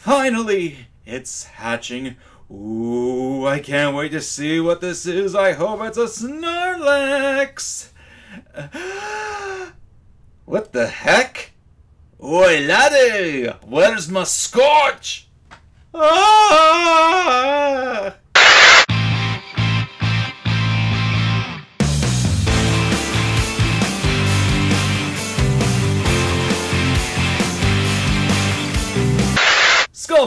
Finally, it's hatching. Ooh, I can't wait to see what this is. I hope it's a Snorlax. What the heck? Oi, laddie! Where's my Scorch? Ah!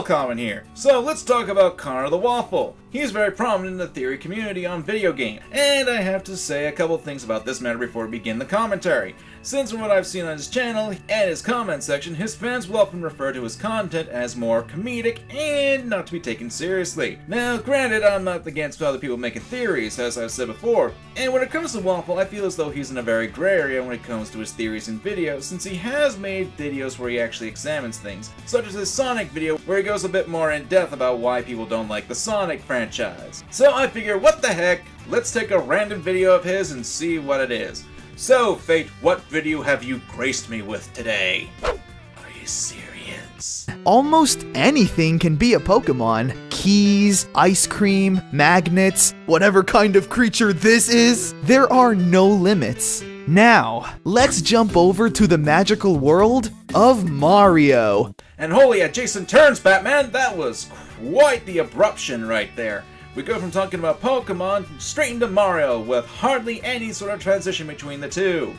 Comment here. So let's talk about Connor the Waffle. He's very prominent in the theory community on video games, and I have to say a couple things about this matter before we begin the commentary. Since from what I've seen on his channel and his comment section, his fans will often refer to his content as more comedic and not to be taken seriously. Now granted, I'm not against other people making theories, as I've said before, and when it comes to Waffle, I feel as though he's in a very gray area when it comes to his theories and videos, since he has made videos where he actually examines things, such as his Sonic video where he goes a bit more in depth about why people don't like the Sonic franchise. So I figure, what the heck, let's take a random video of his and see what it is. So, Fate, what video have you graced me with today? Are you serious? Almost anything can be a Pokemon. Keys, ice cream, magnets, whatever kind of creature this is, there are no limits. Now, let's jump over to the magical world of Mario. And holy adjacent turns, Batman! That was quite the abruption right there. We go from talking about Pokemon straight into Mario with hardly any sort of transition between the two.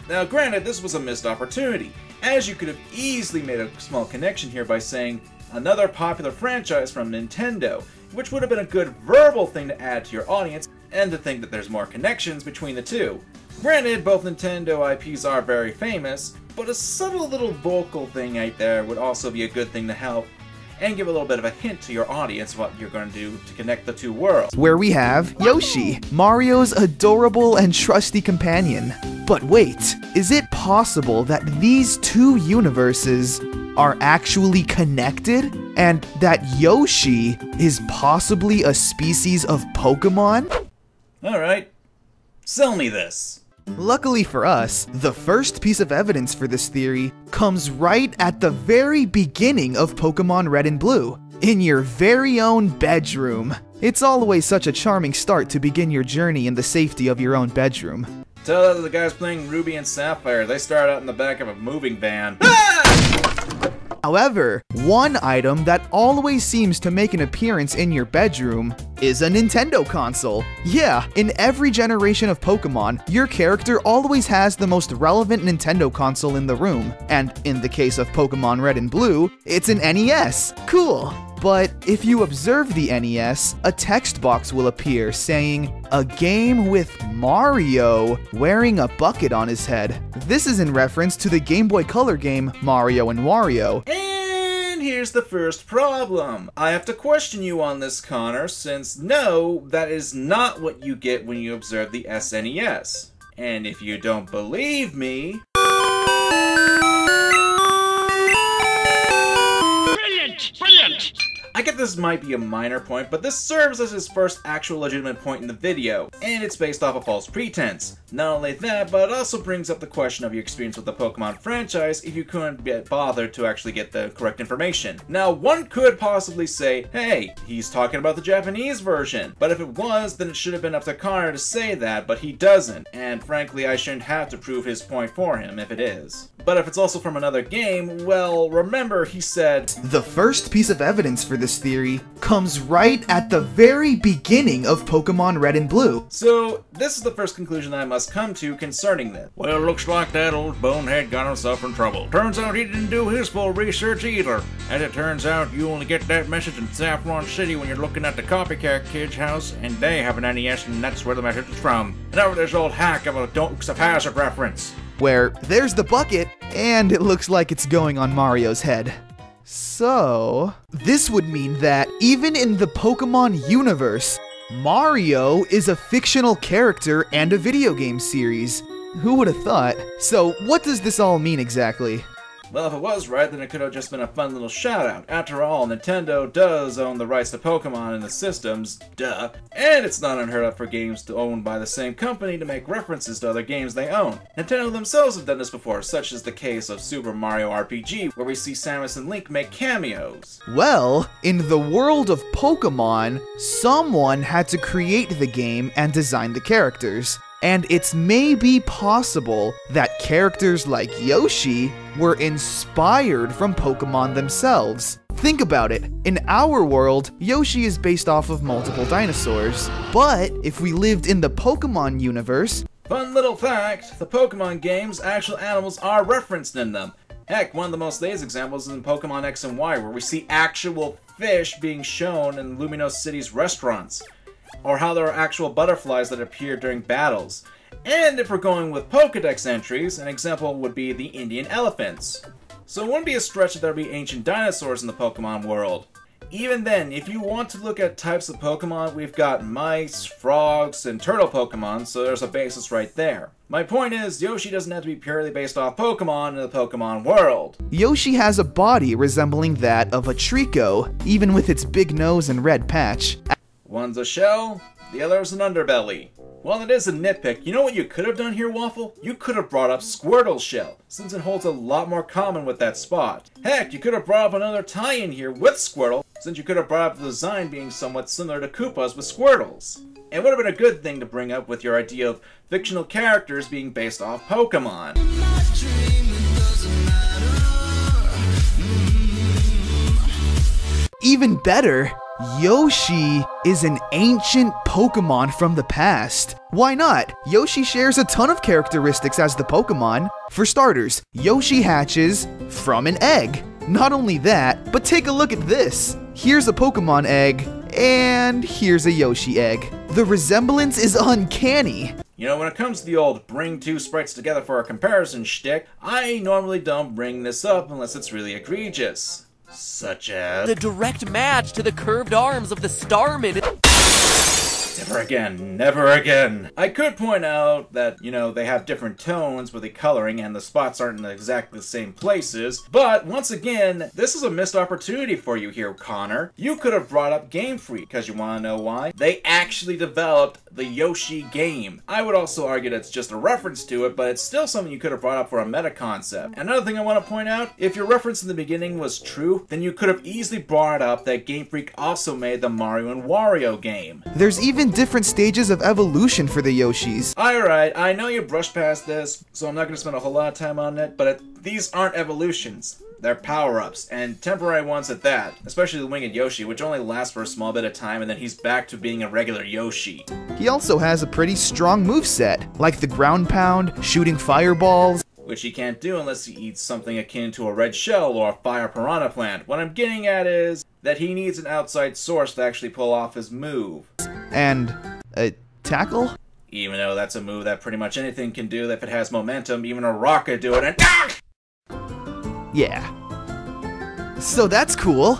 Now granted, this was a missed opportunity, as you could have easily made a small connection here by saying another popular franchise from Nintendo, which would have been a good verbal thing to add to your audience and to think that there's more connections between the two. Granted, both Nintendo IPs are very famous, but a subtle little vocal thing right there would also be a good thing to help and give a little bit of a hint to your audience what you're going to do to connect the two worlds. Where we have Yoshi, Mario's adorable and trusty companion. But wait, is it possible that these two universes are actually connected? And that Yoshi is possibly a species of Pokemon? Alright, sell me this. Luckily for us, the first piece of evidence for this theory comes right at the very beginning of Pokemon Red and Blue, in your very own bedroom. It's always such a charming start to begin your journey in the safety of your own bedroom. Tell that to the guys playing Ruby and Sapphire. They start out in the back of a moving van. Ah! However, one item that always seems to make an appearance in your bedroom is a Nintendo console. Yeah, in every generation of Pokemon, your character always has the most relevant Nintendo console in the room, and in the case of Pokemon Red and Blue, it's an NES. Cool! But if you observe the NES, a text box will appear saying, "A game with Mario wearing a bucket on his head." This is in reference to the Game Boy Color game Mario and Wario. And here's the first problem. I have to question you on this, Connor, since no, that is not what you get when you observe the SNES. And if you don't believe me... Brilliant! Brilliant! I get this might be a minor point, but this serves as his first actual legitimate point in the video, and it's based off a false pretense. Not only that, but it also brings up the question of your experience with the Pokemon franchise if you couldn't get bothered to actually get the correct information. Now, one could possibly say, hey, he's talking about the Japanese version, but if it was, then it should have been up to Connor to say that, but he doesn't, and frankly, I shouldn't have to prove his point for him if it is. But if it's also from another game, well, remember he said, the first piece of evidence for this theory comes right at the very beginning of Pokemon Red and Blue. So, this is the first conclusion I must come to concerning this. Well, looks like that old bonehead got himself in trouble. Turns out he didn't do his full research either. As it turns out, you only get that message in Saffron City when you're looking at the copycat kid's house, and they have an NES, and that's where the message is from. And over this old hack of a Dukes of Hazzard reference. Where there's the bucket, and it looks like it's going on Mario's head. So, this would mean that even in the Pokemon universe, Mario is a fictional character and a video game series. Who would have thought? So, what does this all mean exactly? Well, if it was right, then it could have just been a fun little shout-out. After all, Nintendo does own the rights to Pokemon and the systems, duh. And it's not unheard of for games owned by the same company to make references to other games they own. Nintendo themselves have done this before, such as the case of Super Mario RPG, where we see Samus and Link make cameos. Well, in the world of Pokemon, someone had to create the game and design the characters. And it's maybe possible that characters like Yoshi were inspired from Pokemon themselves. Think about it. In our world, Yoshi is based off of multiple dinosaurs. But if we lived in the Pokemon universe... Fun little fact, the Pokemon games, actual animals are referenced in them. Heck, one of the most latest examples is in Pokemon X and Y, where we see actual fish being shown in Luminos City's restaurants. Or how there are actual butterflies that appear during battles. And if we're going with Pokedex entries, an example would be the Indian elephants. So it wouldn't be a stretch that there would be ancient dinosaurs in the Pokemon world. Even then, if you want to look at types of Pokemon, we've got mice, frogs, and turtle Pokemon, so there's a basis right there. My point is, Yoshi doesn't have to be purely based off Pokemon in the Pokemon world. Yoshi has a body resembling that of a Trico, even with its big nose and red patch. One's a shell, the other's an underbelly. While it is a nitpick, you know what you could have done here, Waffle? You could have brought up Squirtle's shell, since it holds a lot more common with that spot. Heck, you could have brought up another tie-in here with Squirtle, since you could have brought up the design being somewhat similar to Koopa's with Squirtles. It would have been a good thing to bring up with your idea of fictional characters being based off Pokemon. Even better, Yoshi is an ancient Pokemon from the past. Why not? Yoshi shares a ton of characteristics as the Pokemon. For starters, Yoshi hatches from an egg. Not only that, but take a look at this. Here's a Pokemon egg, and here's a Yoshi egg. The resemblance is uncanny. You know, when it comes to the old bring two sprites together for a comparison shtick, I normally don't bring this up unless it's really egregious. Such as... the direct match to the curved arms of the Starman. Never again, never again. I could point out that, you know, they have different tones with the coloring and the spots aren't in exactly the same places, but once again, this is a missed opportunity for you here, Connor. You could have brought up Game Freak, because you want to know why? They actually developed the Yoshi game. I would also argue that it's just a reference to it, but it's still something you could have brought up for a meta concept. Another thing I want to point out, if your reference in the beginning was true, then you could have easily brought up that Game Freak also made the Mario and Wario game. There's even different stages of evolution for the Yoshis. Alright, I know you brushed past this, so I'm not going to spend a whole lot of time on it, but these aren't evolutions. They're power-ups, and temporary ones at that, especially the Winged Yoshi, which only lasts for a small bit of time and then he's back to being a regular Yoshi. He also has a pretty strong moveset, like the ground pound, shooting fireballs, which he can't do unless he eats something akin to a red shell or a fire piranha plant. What I'm getting at is that he needs an outside source to actually pull off his move. And a tackle? Even though that's a move that pretty much anything can do if it has momentum, even a rock could do it, and ah! Yeah. So that's cool.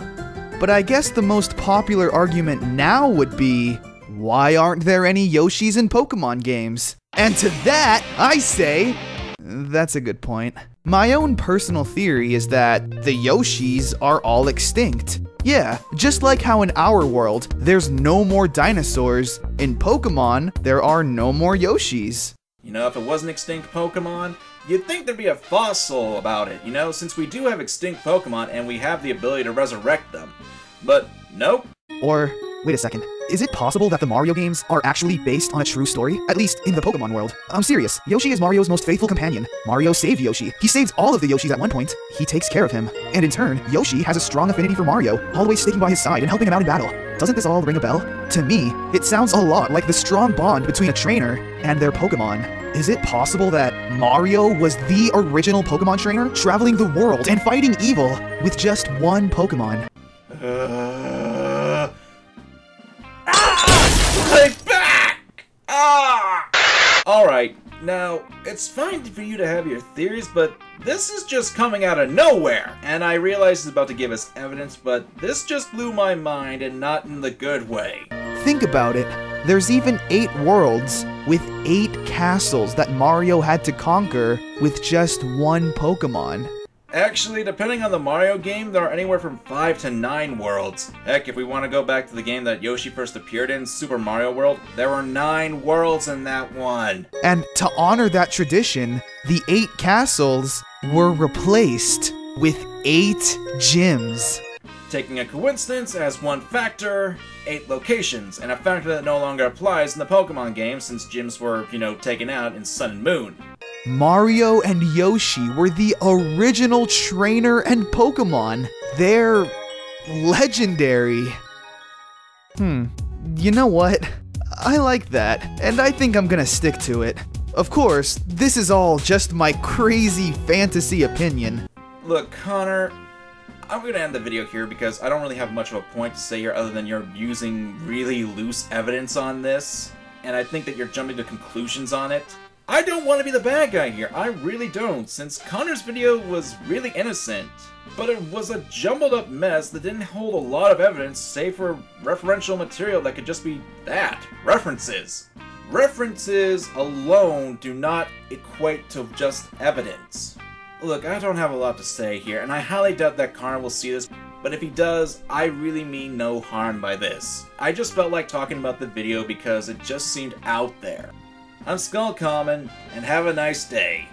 But I guess the most popular argument now would be, why aren't there any Yoshis in Pokemon games? And to that, I say, that's a good point. My own personal theory is that the Yoshis are all extinct. Yeah, just like how in our world, there's no more dinosaurs, in Pokemon, there are no more Yoshis. You know, if it was an extinct Pokemon, you'd think there'd be a fossil about it, you know, since we do have extinct Pokemon and we have the ability to resurrect them. But, nope. Or, wait a second, is it possible that the Mario games are actually based on a true story? At least, in the Pokemon world. I'm serious, Yoshi is Mario's most faithful companion. Mario saved Yoshi. He saves all of the Yoshis at one point. He takes care of him. And in turn, Yoshi has a strong affinity for Mario, always sticking by his side and helping him out in battle. Doesn't this all ring a bell? To me, it sounds a lot like the strong bond between a trainer and their Pokemon. Is it possible that Mario was the original Pokemon trainer, traveling the world and fighting evil with just one Pokemon? My back! Ah! Alright, now, it's fine for you to have your theories, but this is just coming out of nowhere! And I realize it's about to give us evidence, but this just blew my mind and not in the good way. Think about it. There's even 8 worlds with 8 castles that Mario had to conquer with just one Pokemon. Actually, depending on the Mario game, there are anywhere from 5 to 9 worlds. Heck, if we want to go back to the game that Yoshi first appeared in, Super Mario World, there were 9 worlds in that one. And to honor that tradition, the 8 castles were replaced with 8 gyms. Taking a coincidence as one factor, 8 locations, and a factor that no longer applies in the Pokemon game since gyms were, taken out in Sun and Moon. Mario and Yoshi were the original trainer and Pokemon. They're legendary. You know what? I like that, and I think I'm gonna stick to it. Of course, this is all just my crazy fantasy opinion. Look, Connor, I'm gonna end the video here because I don't really have much of a point to say here other than you're using really loose evidence on this, and I think that you're jumping to conclusions on it. I don't want to be the bad guy here, I really don't, since Connor's video was really innocent, but it was a jumbled up mess that didn't hold a lot of evidence save for referential material that could just be that, references. References alone do not equate to just evidence. Look, I don't have a lot to say here, and I highly doubt that Connor will see this, but if he does, I really mean no harm by this. I just felt like talking about the video because it just seemed out there. I'm Commentaries, and have a nice day.